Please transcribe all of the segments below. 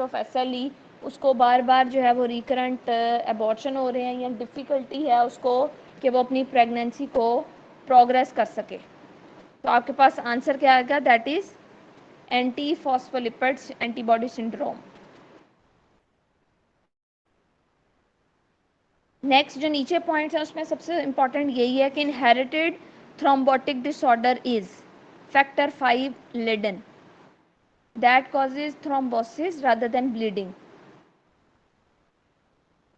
Of SLE, उसको बार बार जो है वो रिकरेंट एबॉर्शन हो रहे हैं या डिफ़िकल्टी है उसको कि वो अपनी प्रेगनेंसी को प्रोग्रेस कर सके। तो आपके पास आंसर क्या आएगा? That is anti phospholipids antibody syndrome. Next जो नीचे पॉइंट्स है उसमें सबसे इंपॉर्टेंट यही है कि inherited thrombotic disorder is factor 5 Leiden that causes thrombosis rather than bleeding.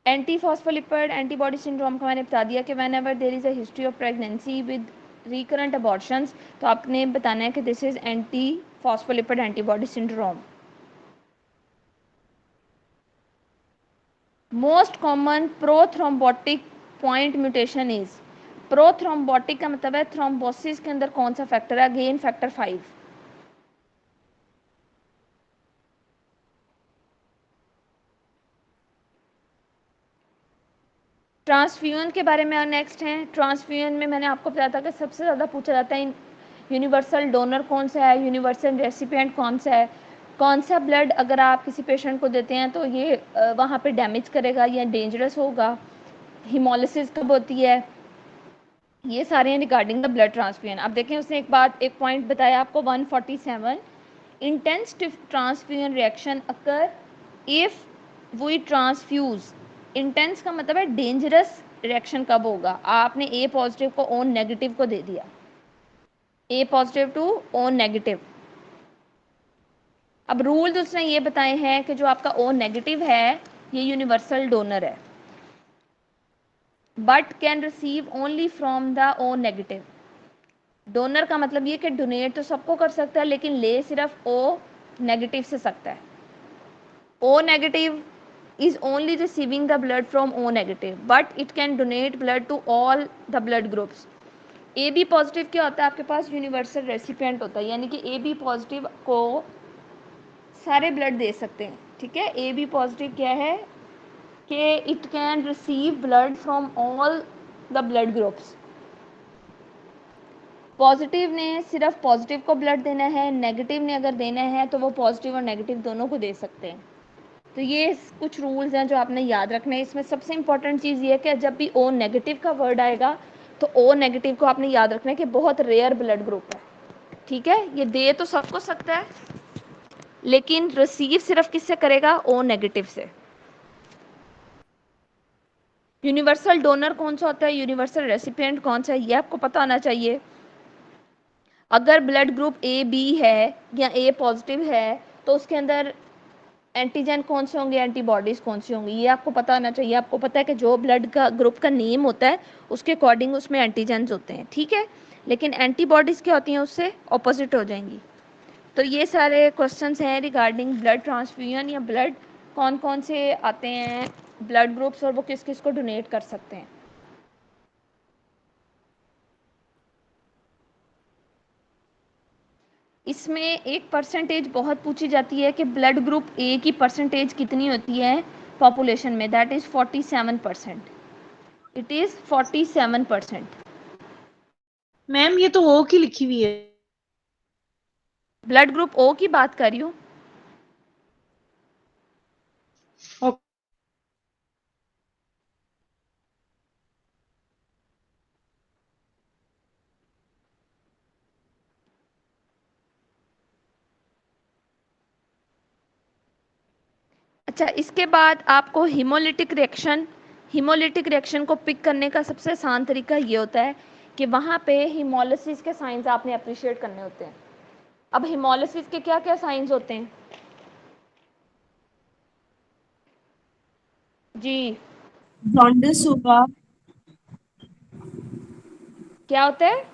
Anti phospholipid antibody syndrome का मैंने बता दिया कि whenever there is a history of pregnancy with recurrent abortions, तो आपने बताना है कि this is anti phospholipid antibody syndrome. Most common prothrombotic point mutation is, prothrombotic का मतलब है थ्रोम्बोसिस के अंदर कौन सा फैक्टर है? Again factor 5। ट्रांसफ्यूजन के बारे में नेक्स्ट है। ट्रांसफ्यूजन में मैंने आपको बताया था कि सबसे ज़्यादा पूछा जाता है यूनिवर्सल डोनर कौन सा है, यूनिवर्सल रेसिपिएंट कौन सा है, कौन सा ब्लड अगर आप किसी पेशेंट को देते हैं तो ये वहाँ पे डैमेज करेगा या डेंजरस होगा, हिमोलिसिस कब होती है, ये सारे हैं रिगार्डिंग द ब्लड ट्रांसफ्यूजन। अब देखें उसने एक पॉइंट बताया आपको 147, intense transfusion reaction occur if we transfuse. Intense का मतलब है डेंजरस रिएक्शन कब होगा? आपने ए पॉजिटिव को ओ नेगेटिव को दे दिया, ए पॉजिटिव टू ओ नेगेटिव। अब रूल्स उसने ये बताए हैं कि जो आपका ओ नेगेटिव है ये यूनिवर्सल डोनर है but can receive only from the O negative. Donor का मतलब ये कि डोनेट तो सबको कर सकता है लेकिन ले सिर्फ ओ नेगेटिव से सकता है। O negative is only receiving the blood from O negative but it can donate blood to all the blood groups। A B positive क्या होता है? आपके पास यूनिवर्सल रेसिपिएंट होता है, यानी कि ए बी पॉजिटिव को सारे ब्लड दे सकते हैं। ठीक है, ए बी पॉजिटिव क्या है कि it can receive blood from all the blood groups. Positive ने सिर्फ पॉजिटिव को ब्लड देना है, नेगेटिव ने अगर देना है तो वो पॉजिटिव और नेगेटिव दोनों को दे सकते हैं। तो ये कुछ रूल्स हैं जो आपने याद रखने हैं। इसमें सबसे इंपॉर्टेंट चीज़ ये है कि जब भी ओ नेगेटिव का वर्ड आएगा तो ओ नेगेटिव को आपने याद रखना है कि बहुत रेयर ब्लड ग्रुप है। ठीक है, ये दे तो सबको सकता है लेकिन रिसीव सिर्फ किससे करेगा? ओ नेगेटिव से। यूनिवर्सल डोनर कौन सा होता है, यूनिवर्सल रेसिपिएंट कौन सा है, ये आपको पता होना चाहिए। अगर ब्लड ग्रुप ए बी है या ए पॉजिटिव है तो उसके अंदर एंटीजन कौन से होंगे, एंटीबॉडीज़ कौन सी होंगी, ये आपको पता होना चाहिए। आपको पता है कि जो ब्लड का ग्रुप का नेम होता है उसके अकॉर्डिंग उसमें एंटीजन्स होते हैं। ठीक है, लेकिन एंटीबॉडीज़ क्या होती हैं? उससे ऑपोजिट हो जाएंगी। तो ये सारे क्वेश्चंस हैं रिगार्डिंग ब्लड ट्रांसफ्यूजन या ब्लड कौन कौन से आते हैं ब्लड ग्रुप्स और वो किस किस को डोनेट कर सकते हैं। इसमें एक परसेंटेज बहुत पूछी जाती है कि ब्लड ग्रुप ए की परसेंटेज कितनी होती है पॉपुलेशन में, that is 47%। It is 47%। Ma'am ये तो ओ की लिखी हुई है। ब्लड ग्रुप ओ की बात कर रही हूँ। अच्छा, इसके बाद आपको हीमोलिटिक रिएक्शन को पिक करने का सबसे आसान तरीका ये होता है कि वहाँ पे हीमोलिसिस के साइंस आपने अप्रिशिएट करने होते हैं। अब हीमोलिसिस के क्या क्या साइंस होते हैं जी? जॉन्डिस होगा। क्या होता है?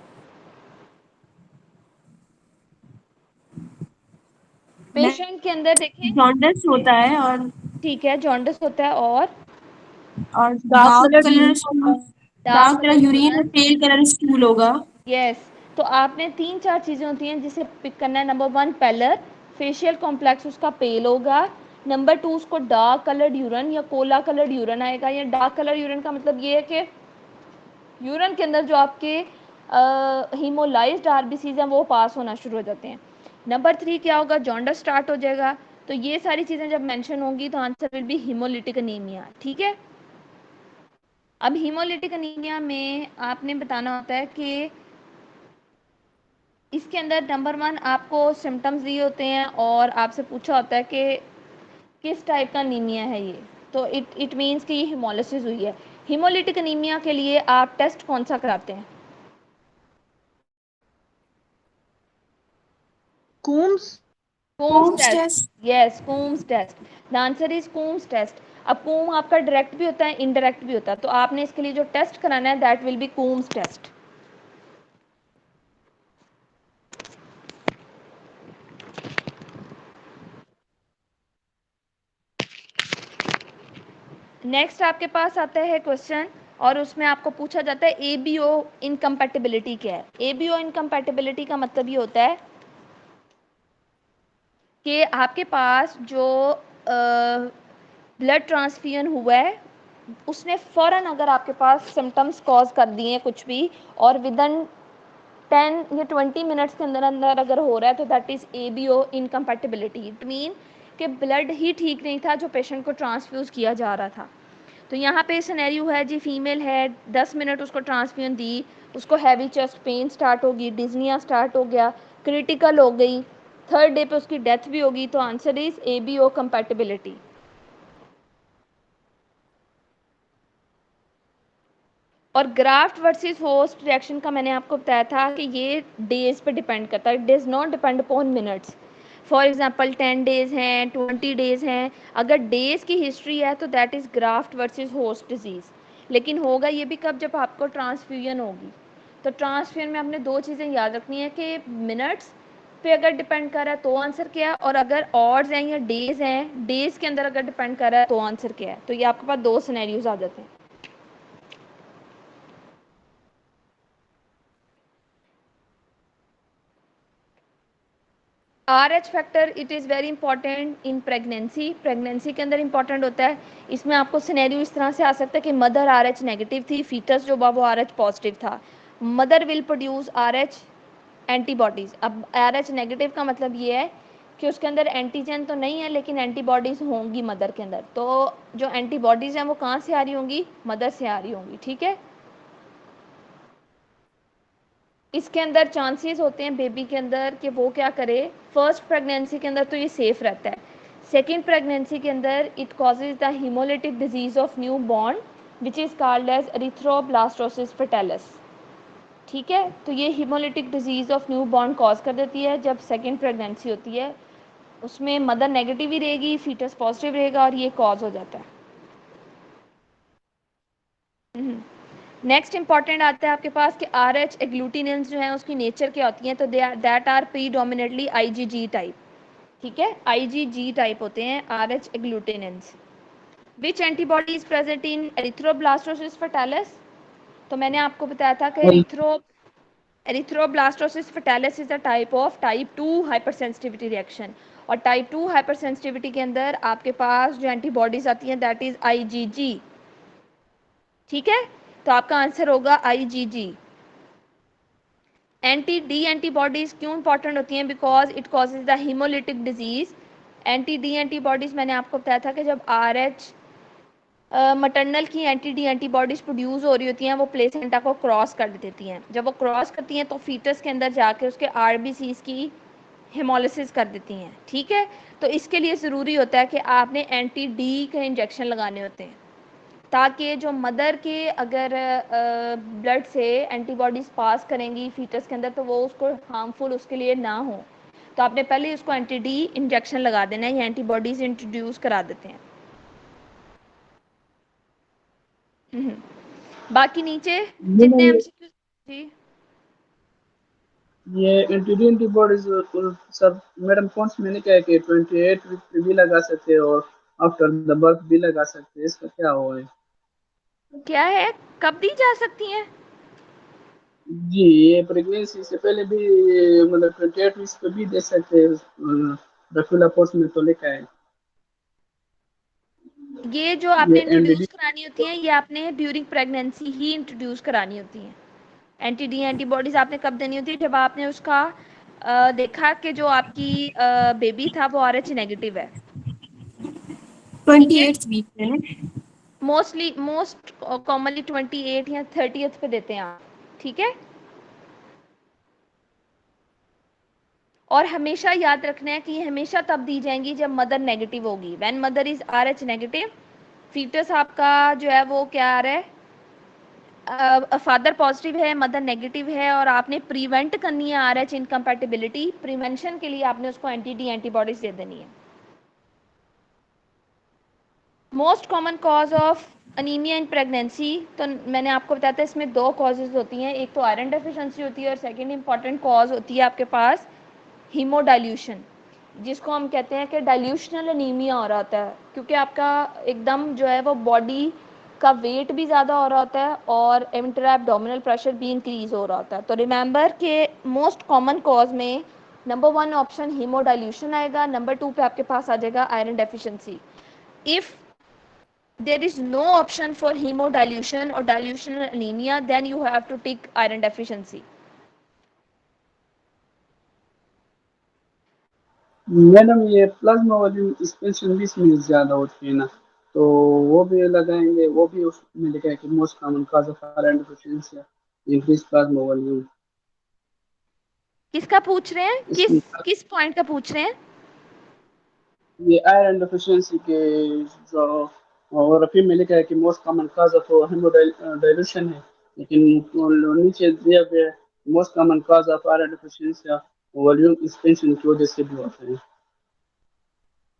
पेशेंट के अंदर देखें, जॉन्डिस होता है और ठीक है, जॉन्डिस होता है और dark colour stool, dark dark colour colour urine और पेल कलर स्टूल होगा। यस। तो आपने 3-4 चीज़ें होती हैं जिसे पिक करना है। नंबर 1 पेलर, फेशियल कॉम्प्लेक्स उसका पेल होगा। नंबर 2 उसको डार्क कलर्ड यूरन या कोला कलर्ड यूरन आएगा। या डार्क कलर यूरन का मतलब ये है कि यूरन के अंदर जो आपके हीमोलाइज्ड आरबीसीज हैं वो पास होना शुरू हो जाते हैं। नंबर 3 क्या होगा? जॉन्डिस स्टार्ट हो जाएगा। तो ये सारी चीजें जब मेंशन होंगी तो answer will be haemolytic anaemia. ठीक है, अब हीमोलिटिक एनीमिया में आपने बताना होता है कि इसके अंदर नंबर 1 आपको सिम्टम्स दिए होते हैं और आपसे पूछा होता है कि किस टाइप का एनीमिया है ये, तो इट मीन्स कि ये हीमोलिसिस हुई है। हीमोलिटिक एनीमिया के लिए आप टेस्ट कौन सा कराते हैं? Coombs. Coombs test. Yes, Coombs test. The answer is Coombs test. अब कूम आपका डायरेक्ट भी होता है, इनडायरेक्ट भी होता है, तो आपने इसके लिए जो टेस्ट कराना है that will be Coombs test. Next आपके पास आता है क्वेश्चन और उसमें आपको पूछा जाता है एबीओ इनकम्पैटिबिलिटी क्या है। एबीओ इनकम्पैटिबिलिटी का मतलब ये होता है कि आपके पास जो ब्लड ट्रांसफ्यूजन हुआ है उसने फ़ौरन अगर आपके पास सिम्टम्स कॉज कर दिए हैं कुछ भी और विदन 10 या 20 मिनट्स के अंदर अंदर अगर हो रहा है तो that is ABO incompatibility. It mean कि ब्लड ही ठीक नहीं था जो पेशेंट को ट्रांसफ्यूज़ किया जा रहा था। तो यहाँ पे सिनेरियो है जी, फीमेल है, 10 मिनट उसको ट्रांसफ्यूजन दी, उसको हैवी चेस्ट पेन स्टार्ट होगी, डिजनिया स्टार्ट हो गया, क्रिटिकल हो गई, 3rd डे पे उसकी डेथ भी होगी, तो आंसर इज एबीओ कंपैटिबिलिटी। और ग्राफ्ट वर्सेस होस्ट रिएक्शन का मैंने आपको बताया था कि ये डेज पे डिपेंड करता है, it does not depend upon minutes. For example 10 days हैं, 20 डेज हैं, अगर डेज की हिस्ट्री है तो that is graft versus host disease. लेकिन होगा ये भी कब, जब आपको ट्रांसफ्यूजन होगी। तो ट्रांसफ्यूजन में आपने 2 चीज़ें याद रखनी है कि मिनट्स पे अगर डिपेंड कर रहा है तो आंसर क्या है, और अगर ऑड्स हैं या डेज हैं, डेज के अंदर अगर डिपेंड कर रहा है तो आंसर क्या है। तो ये आपके पास 2 सिनेरियोज आ जाते हैं। RH factor it is very important in pregnancy. Pregnancy के अंदर इंपॉर्टेंट होता है। इसमें आपको सिनेरियो इस तरह से आ सकता है कि मदर RH नेगेटिव थी, फीटस जो वो RH पॉजिटिव था, mother will produce RH antibodies. अब RH नेगेटिव का मतलब ये है कि उसके अंदर एंटीजन तो नहीं है लेकिन एंटीबॉडीज़ होंगी मदर के अंदर। तो जो एंटीबॉडीज़ हैं वो कहाँ से आ रही होंगी, मदर से आ रही होंगी। ठीक है, इसके अंदर चांसेस होते हैं बेबी के अंदर कि वो क्या करे। फर्स्ट प्रेगनेंसी के अंदर तो ये सेफ रहता है, सेकेंड प्रेगनेंसी के अंदर it causes the haemolytic disease of new born which is called as erythroblastosis fetalis. ठीक है, तो ये haemolytic disease of new born cause कर देती है जब सेकेंड प्रेगनेंसी होती है। उसमें मदर नेगेटिव ही रहेगी, फीटस पॉजिटिव रहेगा और ये कॉज हो जाता है। नेक्स्ट इंपॉर्टेंट आता है आपके पास कि RH एग्लूटिनेंस जो है उसकी नेचर क्या होती हैं, तो that are predominantly IgG type. ठीक है, IgG टाइप होते हैं RH agglutinins. Which antibody is present in erythroblastosis fetalis. तो मैंने आपको बताया था कि erythroblastosis fetalis is a type of type 2 hypersensitivity reaction, और टाइप 2 हाइपरसेंसिटिविटी के अंदर आपके पास जो एंटीबॉडीज आती हैं दैट इज IgG। ठीक है, तो आपका आंसर होगा IgG। एंटी डी एंटीबॉडीज क्यों इंपॉर्टेंट होती हैं, because it causes the haemolytic disease. Anti D antibodies मैंने आपको बताया था कि जब RH मटरनल की एंटी डी एंटीबॉडीज प्रोड्यूस हो रही होती हैं वो प्लेसेंटा को क्रॉस कर देती हैं। जब वो क्रॉस करती हैं तो फीटस के अंदर जाके उसके RBCs की हेमोलिसिस कर देती हैं। ठीक है, तो इसके लिए ज़रूरी होता है कि आपने एंटी डी के इंजेक्शन लगाने होते हैं ताकि जो मदर के अगर ब्लड से एंटीबॉडीज़ पास करेंगी फीटस के अंदर तो वो उसको हार्मफुल उसके लिए ना हो। तो आपने पहले उसको एंटी डी इंजेक्शन लगा देना है या एंटीबॉडीज़ इंट्रोड्यूस करा देते हैं। बाकी नीचे ये जितने नहीं, MCQ जी ये एंटी एंटीबॉडीज सब मैडम कौन सी, मैंने क्या है कि 28 वीक पे भी लगा सकते हैं और आफ्टर द बर्थ भी लगा सकते हैं, इसका क्या हुआ है? क्या है, कब दी जा सकती हैं? जी, ये प्रेगनेंसी से पहले भी मतलब 28 वीक पे भी दे सकते हैं, रफीला पोस्ट में तो लिखा है। ये जो ये आपने एनडीडी इंट्रोड्यूस करानी होती हैं ये आपने ड्यूरिंग प्रेगनेंसी ही इंट्रोड्यूस करानी होती हैं। एंटी डी एंटीबॉडीज़ आपने कब देनी होती है, जब आपने उसका देखा कि जो आपकी बेबी था वो RH नेगेटिव है, 28th वीक में ना। मोस्ट कॉमनली 28 या 30th पे देते हैं आप, ठीक है। और हमेशा याद रखना है कि ये हमेशा तब दी जाएंगी जब मदर नेगेटिव होगी। When mother is RH negative, foetus आपका जो है वो क्या आ रहा है, फादर पॉजिटिव है, मदर नेगेटिव है, और आपने प्रिवेंट करनी है RH इनकम्पैटिबिलिटी। प्रिवेंशन के लिए आपने उसको एंटीबॉडीज दे देनी है। Most common cause of anaemia in pregnancy, तो मैंने आपको बताया था इसमें 2 कॉजेज होती हैं, एक तो आयरन डेफिशिएंसी होती है और सेकेंड इंपॉर्टेंट कॉज होती है आपके पास हीमोडाइल्यूशन, जिसको हम कहते हैं कि डाइल्यूशनल अनीमिया हो रहा होता है, क्योंकि आपका एकदम जो है वो बॉडी का वेट भी ज़्यादा हो रहा होता है और इंट्रा एब्डोमिनल प्रेशर भी इंक्रीज हो रहा होता है। तो रिमेंबर के मोस्ट कॉमन कॉज में नंबर 1 ऑप्शन हीमोडाइल्यूशन आएगा, नंबर 2 पे आपके पास आ जाएगा iron deficiency. If there is no option for hemodilution or dilutional anemia, then you have to take iron deficiency. Madam ये प्लाज्मा वॉल्यूम एक्सपेंशन भी इसमें ज्यादा होती है ना, तो वो भी लगाएंगे, वो भी उसमें लिखा है कि most common cause of iron deficiency increase plasma volume. किसका पूछ रहे हैं, इसमें किस पॉइंट का पूछ रहे हैं? ये आयरन डेफिशिएंसी के जो, और फिर में लिखा है कि मोस्ट कॉमन कॉज ऑफ हेमोडाइल्यूशन है, लेकिन नीचे दिया गया most common cause of iron deficiency volume expansion की वजह से भी होता है।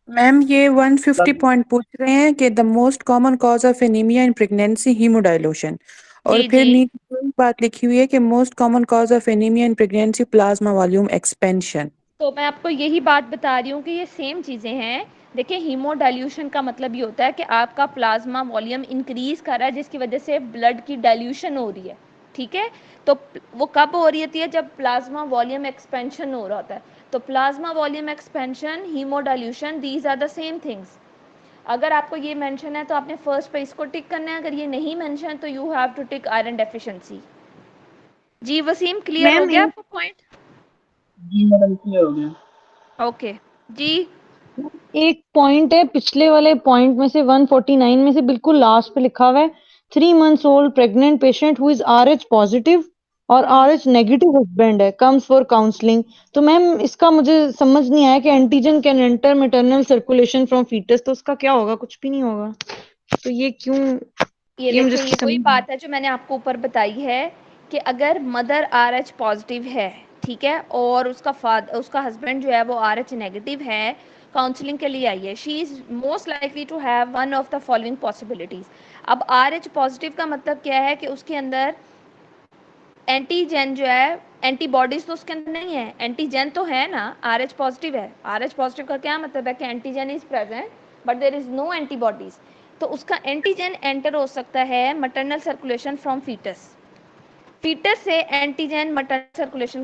मैम ये 150 पॉइंट पूछ रहे हैं कि the most common cause of anaemia in pregnancy haemodilution, और जी फिर जी, नीचे कोई बात लिखी हुई है कि most common cause of anaemia in pregnancy plasma volume expansion. तो मैं आपको यही बात बता रही हूँ कि ये सेम चीज़ें हैं। देखिए हीमोडाइल्यूशन का मतलब ये होता है कि आपका प्लाज्मा वॉल्यूम इंक्रीज कर रहा है, जिसकी वजह से ब्लड की डाइल्यूशन हो रही है, ठीक है। तो वो कब हो रही होती है, जब प्लाज्मा वॉल्यूम एक्सपेंशन हो रहा होता है। तो plasma volume expansion, haemodilution, these are the same things. अगर आपको ये मेंशन है तो आपने फर्स्ट पे इसको टिक करना है, अगर ये नहीं मेंशन तो you have to tick iron deficiency. जी वसीम, क्लियर हो मैम गया आपको पॉइंट? जी मैडम क्लियर हो गया। ओके जी। एक पॉइंट है पिछले वाले पॉइंट में से 149 में से बिल्कुल लास्ट पे लिखा हुआ है 3 months old pregnant patient who is RH positive और RH नेगेटिव हस्बैंड है कम्स फॉर काउंसलिंग। तो मैम इसका मुझे समझ नहीं आया कि antigen can enter maternal circulation from foetus, तो उसका क्या होगा? कुछ भी नहीं होगा। तो ये क्यों, ये ये मुझे देखें, ये वही समझ बात है जो मैंने आपको ऊपर बताई है कि अगर मदर RH पॉजिटिव है, ठीक है, और उसका हस्बैंड जो है वो RH नेगेटिव है, काउंसलिंग के लिए आई है, she is most likely to have one of the following possibilities. अब RH पॉजिटिव का मतलब क्या है कि उसके अंदर एंटीजन जो है, एंटीबॉडीज तो उसके अंदर नहीं है, एंटीजन तो है ना, RH पॉजिटिव है। RH पॉजिटिव का क्या मतलब है कि antigen is present but there is no antibodies. तो उसका एंटीजन एंटर हो सकता है maternal circulation from foetus, foetus से एंटीजन मैटरनल सर्कुलेशन